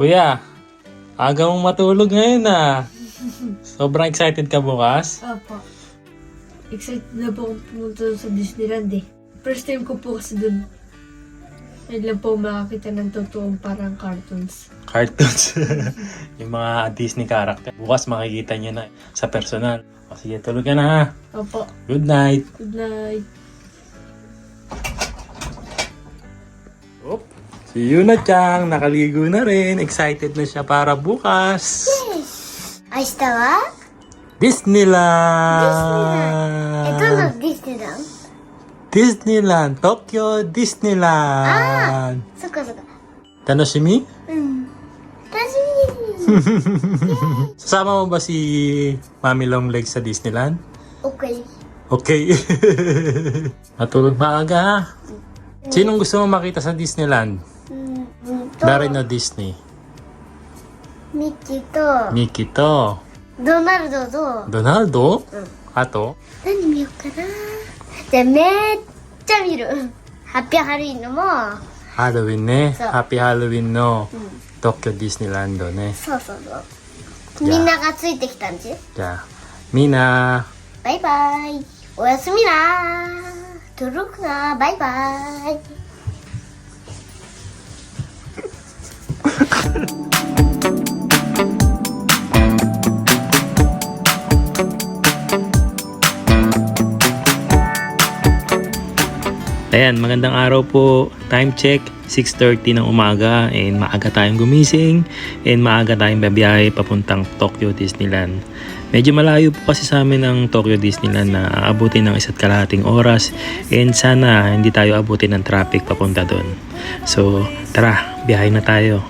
Kuya, aga mong matulog ngayon ah. Sobrang excited ka bukas? Opo. Excited na po akong pumunta sa Disneyland eh. First time ko po kasi dun. Ngayon lang po makakita ng totoong parang cartoons. Cartoons. Yung mga Disney character. Bukas makikita nyo na sa personal. O sige, tulog ka na ha. Opo. Good night. Good night. Oop. Si Yuna-chan, nakaligo na rin. Excited na siya para bukas. 明日は Disneyland! どのディズニーランド Disneyland! Tokyo Disneyland! そっかそっか。楽しみ? うん。楽しみ。 Sasama mo ba si Mami Longlegs sa Disneyland? OK。 Okay. Matulog maaga ha. Sinong gusto mo makita sa Disneyland? と、 Dari na Disney. ミッキーと、 Mickey to. ドナルドと、 Donaldo? Ato? 何見ようかな。じゃあめっちゃ見る。ハッピーハロウィンのも、 Halloween ne. So. Happy Halloween no. Tokyo Disneyland ne. そうそうそう。みんながついてきたんじゃ。 Ja. Mina. バイバイ。おやすみな。tulog na。バイバイ。 Ayan, magandang araw po. Time check, 6:30 ng umaga and maaga tayong gumising and maaga tayong babiyahe papuntang Tokyo Disneyland. Medyo malayo po kasi sa amin ang Tokyo Disneyland na aabutin ng 1.5 oras and sana hindi tayo abutin ng traffic papunta doon. So, tara, biyahe na tayo.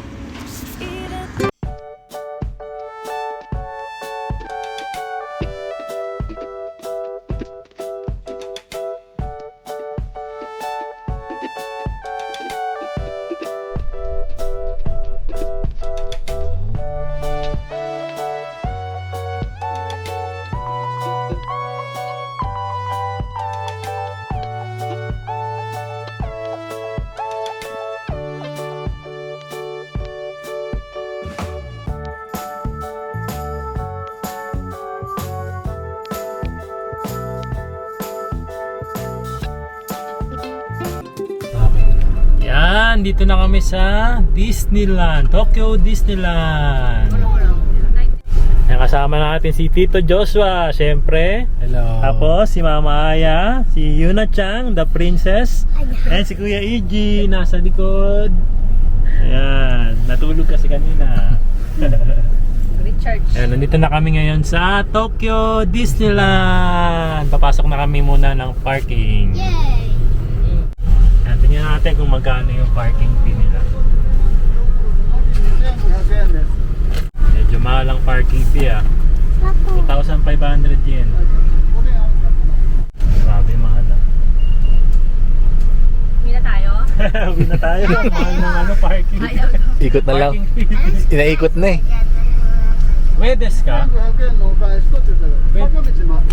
Yan, dito na kami sa Disneyland, Tokyo Disneyland. Yan, kasama natin si Tito Joshua, syempre. Hello. Tapos si Mama Aya, si Yuna-chan, the princess. And si Kuya Iji, nasa likod. Ayan, natulog kasi kanina. Richard. Ayan, nandito na kami ngayon sa Tokyo Disneyland. Papasok na kami muna ng parking. Yay! Ayan, tingnan natin kung magkano yung parking fee nila. Medyo mahal ang parking fee ah. 2,500 yen. Grabe, mahal ah. Uwi na tayo? Uwi na tayo. Mahal ng ano, parking. Ikot na lang. Parking fee. Inaikot na eh. Wedes ka? 500円のお返しとって言ったら、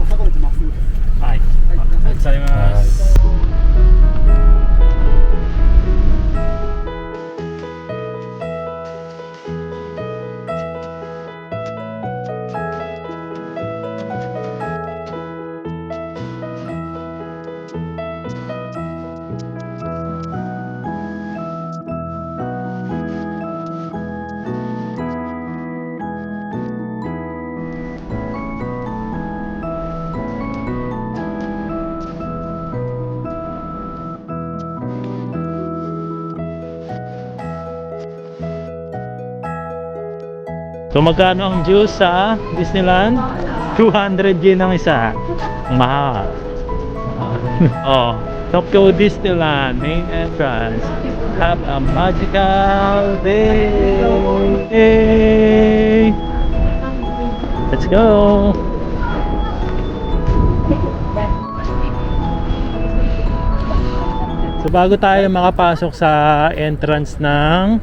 坂道まっすぐです。 Ay. Gozaimasu. So magkano ang juice sa Disneyland? 200 yen ang isa. Ang mahal. Oh, Tokyo Disneyland main entrance. Have a magical day. Hey. Let's go. So bago tayo makapasok sa entrance ng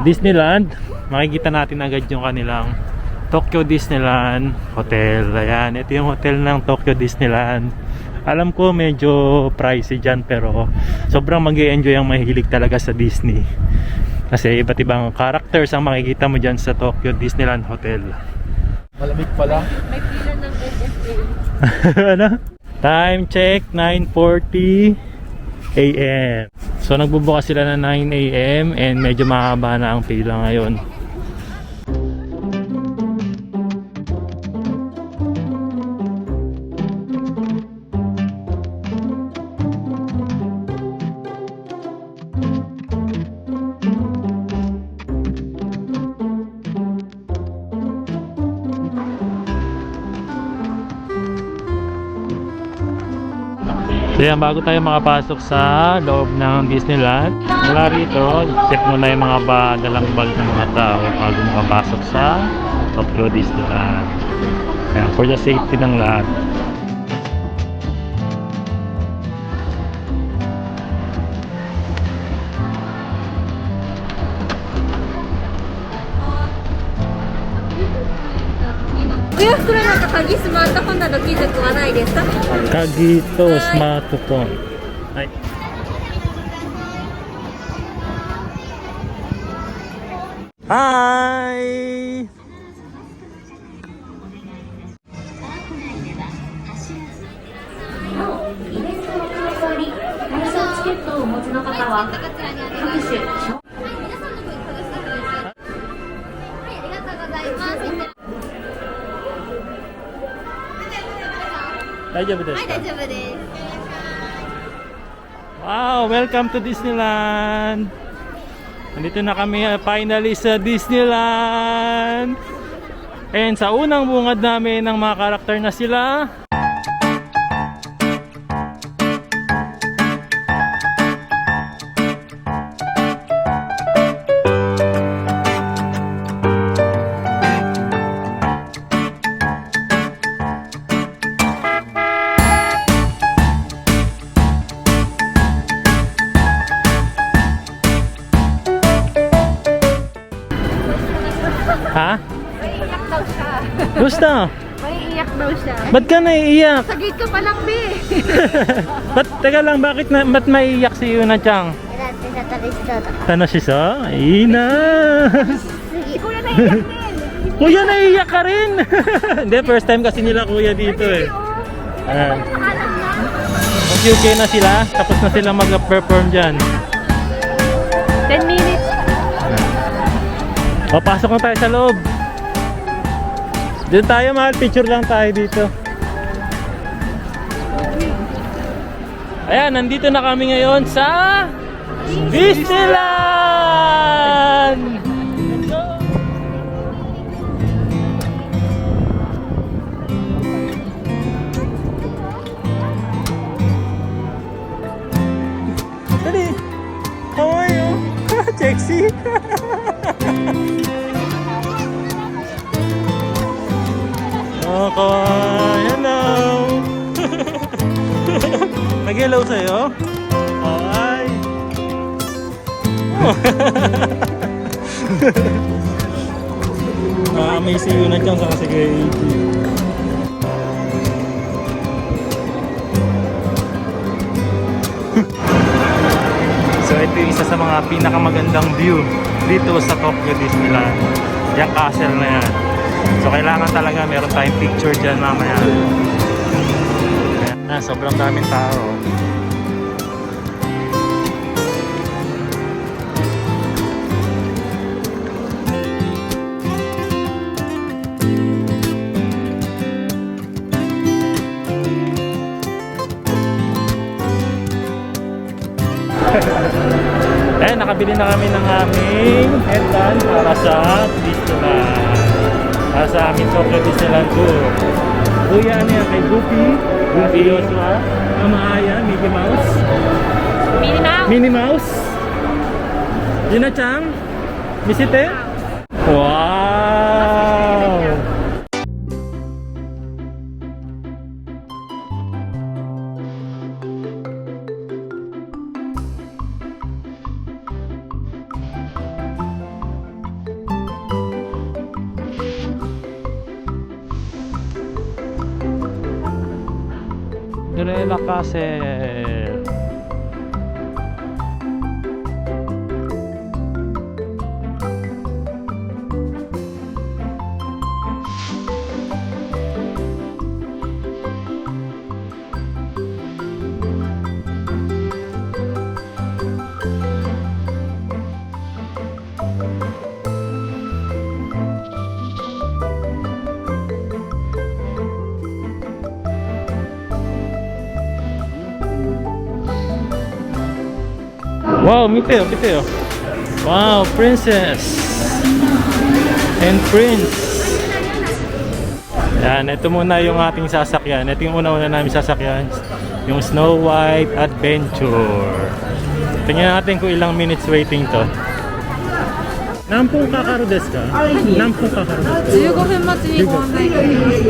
Disneyland, makikita natin agad yung kanilang Tokyo Disneyland Hotel. Ayan, ito yung hotel ng Tokyo Disneyland. Alam ko medyo pricey dyan, pero sobrang mag-e-enjoy ang mahilig talaga sa Disney. Kasi iba't ibang characters ang makikita mo dyan sa Tokyo Disneyland Hotel. Malamig pala. May pila ng NFA. Ano? Time check, 9:40 AM. So nagbubukas sila na 9 AM and medyo mahaba na ang pila ngayon. So yan, bago tayo makapasok sa loob ng Disneyland, mula rito, check muna yung mga dalang bag ng mga tao bago makapasok sa Tokyo Disneyland. Kaya for the safety ng lahat. Kagi to smartphone. Ay. Hi! Wow, welcome to Disneyland. Nandito na kami finally sa Disneyland. And sa unang bungad namin ng mga karakter na sila. Ha? Maiiyak daw siya. Gusto? Maiiyak daw siya. Ba't ka naiiyak? Sa gate ka pa lang, be. Teka lang, ba't maiiyak si Yuna-chan? Tano si So? Ina! Kuya naiiyak din. Kuya, naiiyak ka rin! Hindi, first time kasi nila kuya dito eh. Okay na sila, tapos na sila mag-perform dyan. 10 minutes. Papasok na tayo sa loob. Diyan tayo, mahal, picture lang tayo dito. Ayan, nandito na kami ngayon sa Disneyland! Let's go! Dali! How are you? Sexy! Oh, kawaii! Hello! Nag-hello sa'yo? Hi! Amazing yun na dyan sa kasi kay AG. So ito yung isa sa mga pinakamagandang view dito sa Tokyo Disneyland. Yung castle na yan. So kailangan talaga meron tayong picture dyan mamaya. Sobrang daming tao. Eh, nakabili na kami ng aming headband para sa Disneyland. Para sa aming Tokyo Disneyland tour. Kuya, ano yan? Kay Goofy, Joshua, Mama Aya, Mickey Mouse, Minnie Mouse, Yuna-chan, Misite. Wow! Cinderella Castle. Wow, 밑에요. Wow, princess and prince. Yan, ito muna yung ating sasakyan. Ito yung una-una namin sasakyan. Yung Snow White Adventure. Tingnan natin kung ilang minutes waiting to. Nampung kakaru desu ka? Nampung kakaru desu ka? 15分待ちにご案内があります。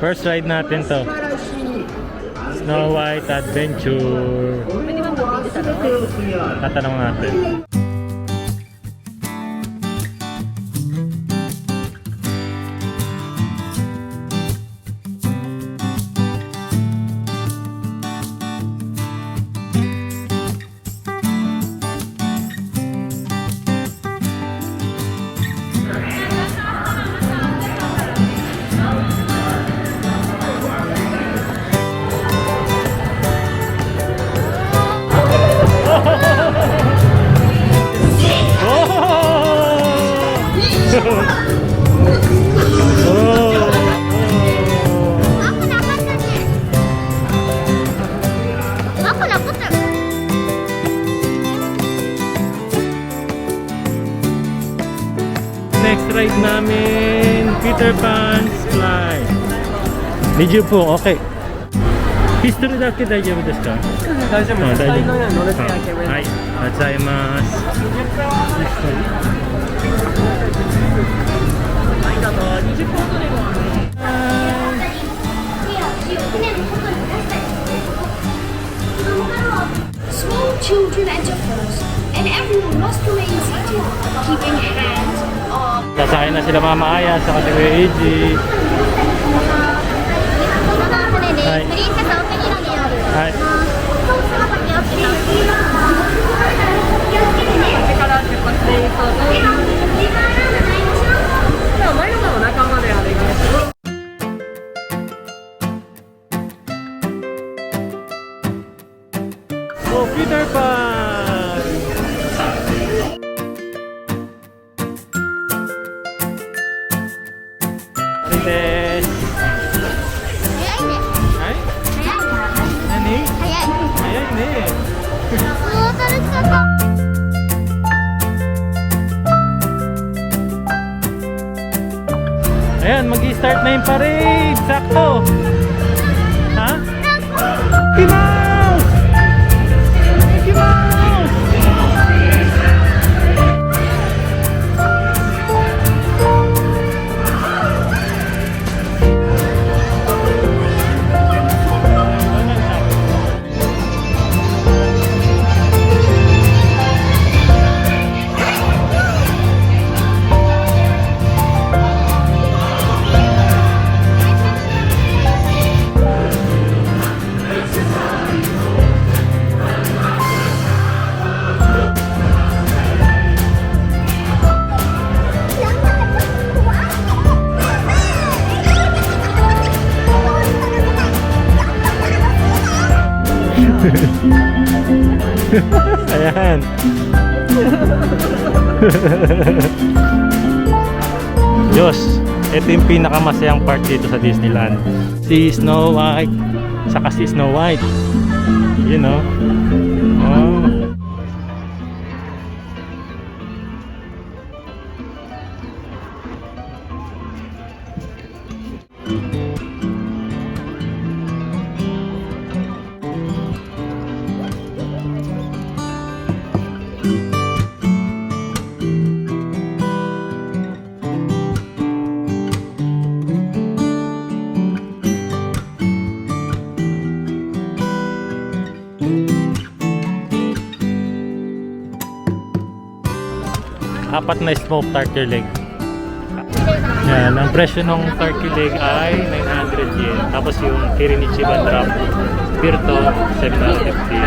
First ride natin to. Snow White Adventure. Tatanong natin. Ako nakapagod. Next ride namin, Peter Pan's Flight. Medyo po, okay. History だけ大丈夫ですか？大丈夫です。大丈夫。はい、ありがとうございます。Small children enter first, and everyone must remain seated, keeping hands off. Sasakay na sila Mama Aya sa Kuya AG. はい。プリンセスお気に入りのはい。Oh, Peter Pan! Princess! はい？何？早いね。Ayan, mag-i-start na yung parade! Sakto! Ha? Mickey Mouse! Mickey Mouse! Ayan. Diyos, ito yung pinakamasayang part dito sa Disneyland. Si Snow White, saka si Snow White. You know? Oh. Apat na smoked turkey leg. Yan, ang presyo ng turkey leg ay 900 yen. Tapos yung Kirinichi Bandrop Spirito 750.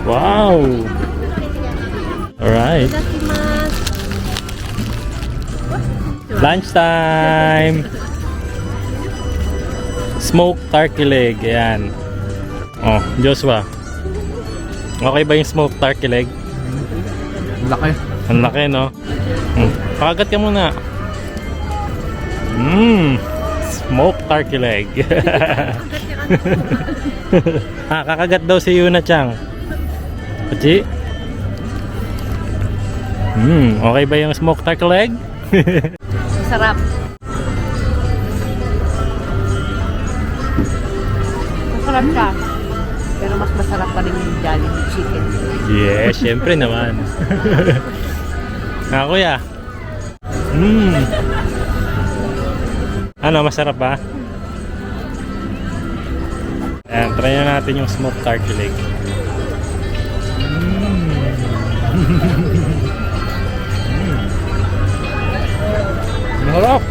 Wow! Alright. Lunch time! Smoked turkey leg. Ayan. Oh, Joshua. Okay ba yung smoked turkey leg? Laki. Ang laki, no? Pakagat ka muna. Smoked turkey leg. Kakagat daw si Yuna Chang. Pachi? Okay ba yung smoked turkey leg? Sarap. Masarap siya. Pero mas masarap pa rin yung Jollibee chicken. Yes, syempre naman. Kuya. Ano, masarap ba? Ayan, try na natin yung smoked turkey leg. Masarap!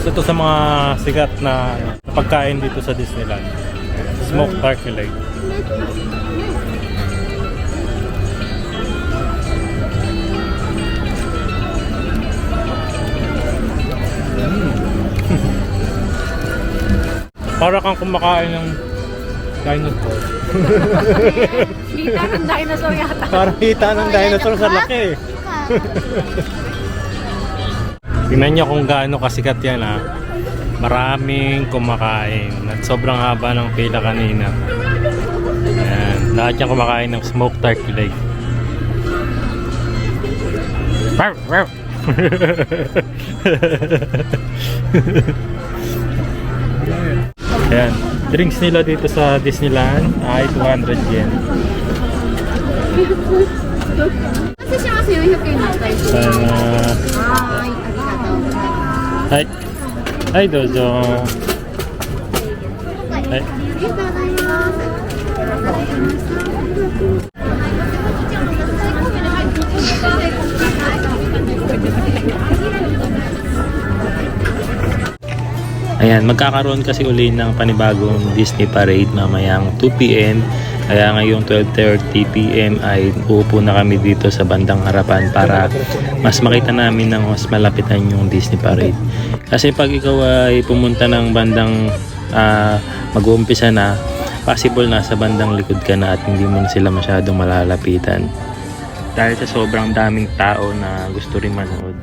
Ito sa mga sikat na pagkain dito sa Disneyland. Smoked turkey leg. Para kang kumakain ng dinosaur. Kita ng dinosaur yata. Parang kita ng dinosaur sa laki. Tingnan nyo kung gaano kasikat yan, ha. Maraming kumakain. At sobrang haba ng pila kanina. Ayan. Lahat yan kumakain ng smoked turkey leg. Ayan. Drinks nila dito sa Disneyland ay 200 yen. Hai. Hai, dozo. Hai. Ayan, magkakaroon kasi uli ng panibagong Disney Parade mamayang 2 PM. Kaya ngayong 12:30 PM ay uupo na kami dito sa bandang harapan para mas makita namin ng mas malapitan yung Disney Parade. Kasi pag ikaw ay pumunta ng bandang mag-uumpisa na, possible na sa bandang likod ka na at hindi mo na sila masyadong malalapitan. Dahil sa sobrang daming tao na gusto rin manood.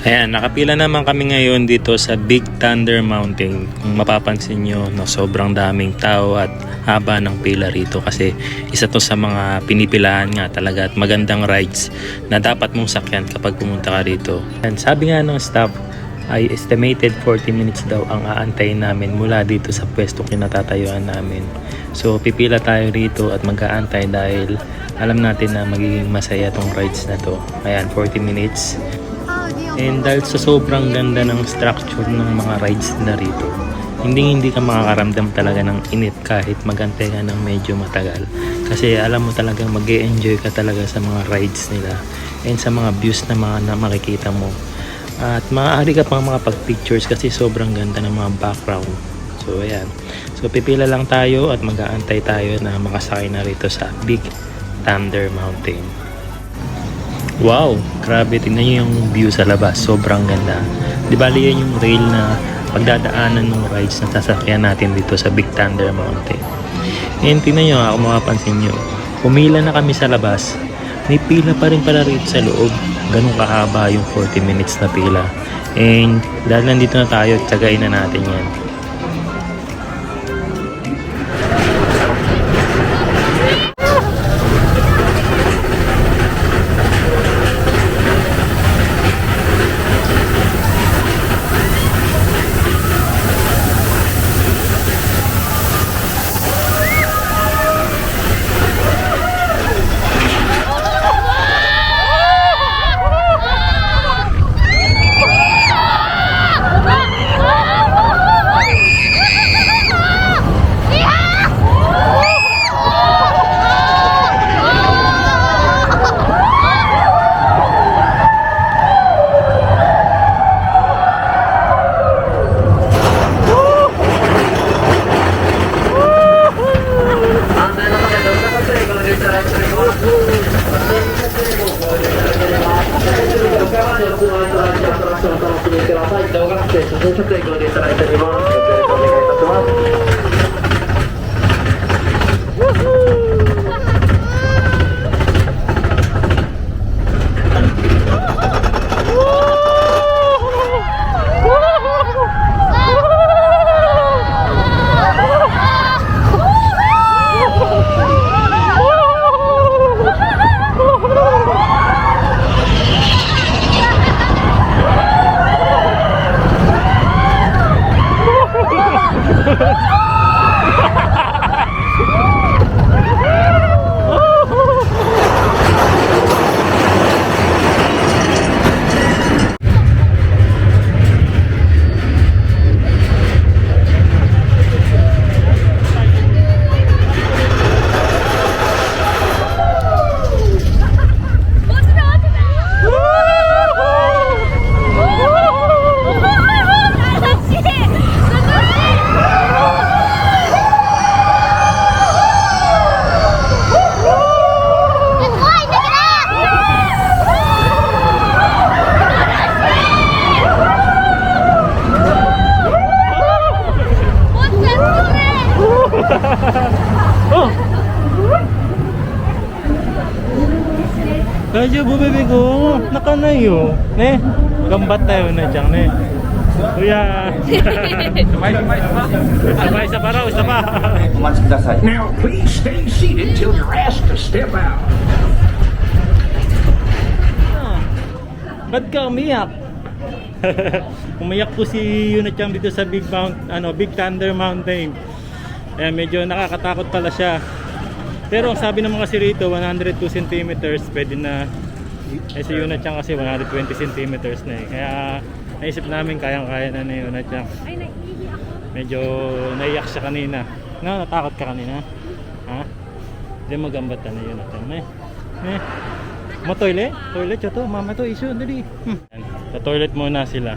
Ayan, nakapila naman kami ngayon dito sa Big Thunder Mountain. Kung mapapansin nyo, no, sobrang daming tao at haba ng pila rito kasi isa to sa mga pinipilahan nga talaga at magandang rides na dapat mong sakyan kapag pumunta ka rito. And sabi nga ng staff ay estimated 40 minutes daw ang aantayin namin mula dito sa pwesto kinatatayuan namin. So pipila tayo rito at mag-aantay dahil alam natin na magiging masaya tong rides na to. Ayan, 40 minutes. And dahil sa sobrang ganda ng structure ng mga rides na rito, hindi ka makakaramdam talaga ng init kahit magantay ka ng medyo matagal. Kasi alam mo talagang mag-e-enjoy ka talaga sa mga rides nila and sa mga views na makikita mo. At maaari ka pang mga pag-pictures kasi sobrang ganda ng mga background. So ayan. So pipila lang tayo at mag-aantay tayo na makasakay na rito sa Big Thunder Mountain. Wow, grabe, tingnan nyo yung view sa labas, sobrang ganda. Di bali yan yung rail na pagdadaanan ng rides na sasakyan natin dito sa Big Thunder Mountain. And tingnan nyo, kung makapansin nyo, pumila na kami sa labas, may pila pa rin pala rito sa loob. Ganun kahaba yung 40 minutes na pila. And dahil nandito na tayo, tsagain na natin yan. 線を後半となってアトラクションをお楽しみください。動画撮影、写真撮影ご利用いただいております。ご協力お願いいたします。大丈夫ベベコ泣かないよね頑張ったよねちゃんねうやsabay isa pa raw isa pa お待ちください。 Now, please stay seated till you're asked to step out. Ba't ka umiyak? Umiyak po si Yuna-chan dito sa Big Thunder Mountain. Medyo nakakatakot pala siya. Pero ang sabi naman kasi rito 102 centimeters pwede na. Si Yuna-chan kasi 120 centimeters na eh. Kaya naisip namin kayang-kaya na ni Yuna-chan. Medyo naiyak siya kanina. Natakot ka kanina? Ha? Hindi magambat na Yuna-chan. Mo toilet? Toilet siya to. Mama to iso. Dali. Sa toilet muna sila.